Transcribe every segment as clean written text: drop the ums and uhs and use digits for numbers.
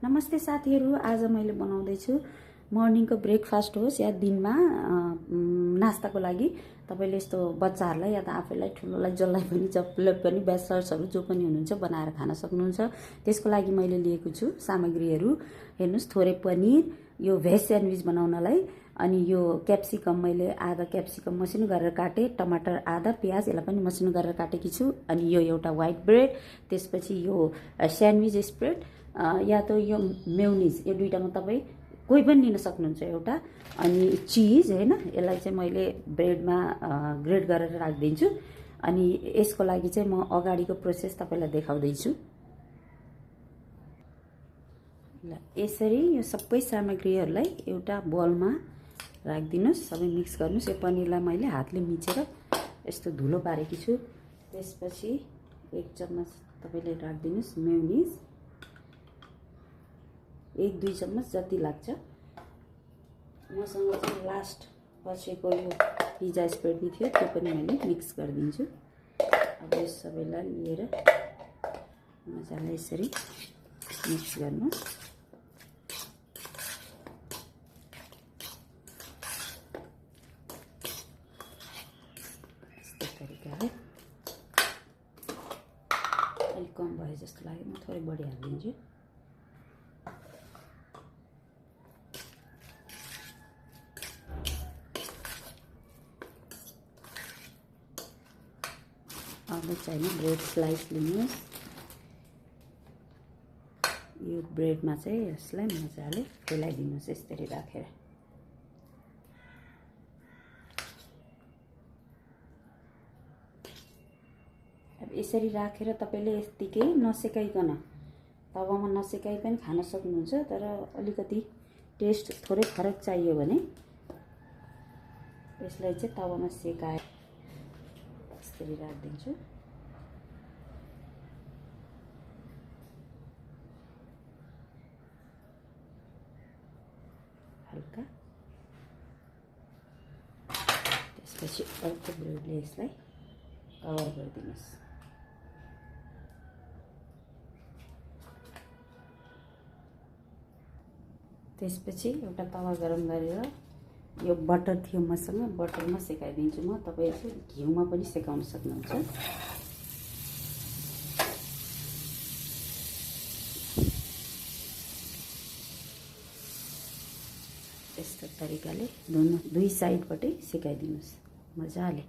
नमस्ते साथीहरू, आज मैले बनाउँदैछु मर्निङको ब्रेकफास्ट होस् या दिनमा नास्ताको लागि। तपाईले यस्तो बच्चाहरूलाई या त आफैलाई ठुलोलाई जसलाई पनि जसले पनि ब्याचलर्सहरू जो पनि हुनुहुन्छ बनाएर खान सक्नुहुन्छ। त्यसको लागि मैले लिएको छु सामग्रीहरू हेर्नुस्। थोरै पनिर, यो भेज स्यान्डविच बनाउनलाई, अनि यो क्याप्सिकम मैले आधा क्याप्सिकम मसिनो गरेर काटे, टमाटर आधा, प्याज यसलाई पनि मसिनो गरेर काटेकी छु। अनि यो एउटा व्हाइट ब्रेड, त्यसपछि यो स्यान्डविच स्प्रेड या त यो मेयोनिज, यो दुईटामा तपाईँ कोही पनि लिन सक्नुहुन्छ एउटा। अनि चिज हैन, यसलाई चाहिँ मैले ब्रेडमा ग्रेड गरेर राखिदिन्छु। अनि यसको लागि चाहिँ म अगाडिको प्रोसेस तपाईलाई देखाउँदैछु। ल यसरी यो सबै सामग्रीहरूलाई एउटा बोलमा राखिदिनुस्, सबै मिक्स गर्नुस्। यो पनिरलाई मैले हातले मिचेर यस्तो धुलो पारेकी छु। त्यसपछि 1 चम्मच तपाईले राखिदिनुस् मेयोनिज, 1-2 चम्मच जति लाग्छ। मसँग चाहिँ लास्ट बचेको यो पिज्जा स्प्रेड थियो, त्यो पनि मैले मिक्स गरिदिन्छु। अब यस सबैलाई लिएर मजाले यसरी मिक्स गर्नुस्। यस्तै तरिकाले अलिक कम भयो जस्तो लाग्यो, म थोरै बढी हालिदिन्छु। अब चाहिँ ब्रेड स्लाइस लिनुहोस्। यो ब्रेडमा चाहिँ यसलाई मजाले फैलाइदिनुहोस् यसरी राखेर। अब यसरी राखेर तपाईले यतिकै नसेकाइकन, तवामा नसेकाइ पनि खान सक्नुहुन्छ। तर अलिकति टेस्ट थोरै फरक चाहियो भने यसलाई चाहिँ तवामा सेकाएर यसरी राखिदिन्छु। हल्का त्यसपछि अर्को ब्रेडले यसलाई कभर गरिदिनुहोस्। त्यसपछि एउटा तवा गरम गरेर यो बटर थियो मसँग, बटरमा सेकाइदिन्छु म। तपाईहरु घिउमा पनि सेकाउन सक्नुहुन्छ। यस्तो तरिकाले दुई साइडबाटै सेकाइदिनुस् मजाले।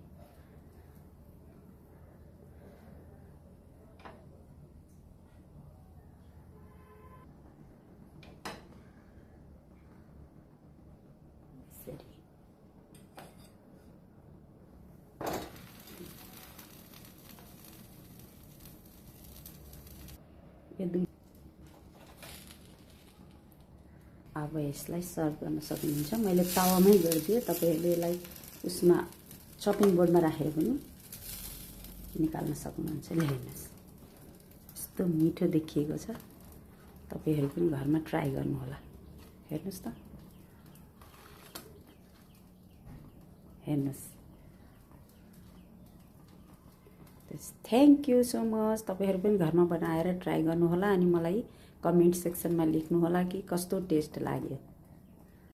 अब यसलाई सर्भ गर्न सक्नुहुन्छ। मैले तावामै गरिदिएँ, तपाईहरुले यसलाई उसमा चपिङ बोर्डमा राखेर पनि निकाल्न सक्नुहुन्छ। हेर्नुस् यस्तो मिठो देखिएको छ। तपाईहरु पनि घरमा ट्राई गर्नु होला। हेर्नुस् त, हेर्नुस्। Thank you so much. तपाईहरु पनि घरमा बनाएर ट्राई गर्नु होला अनि मलाई कमेन्ट सेक्सनमा लेख्नु होला कि कस्तो टेस्ट लाग्यो।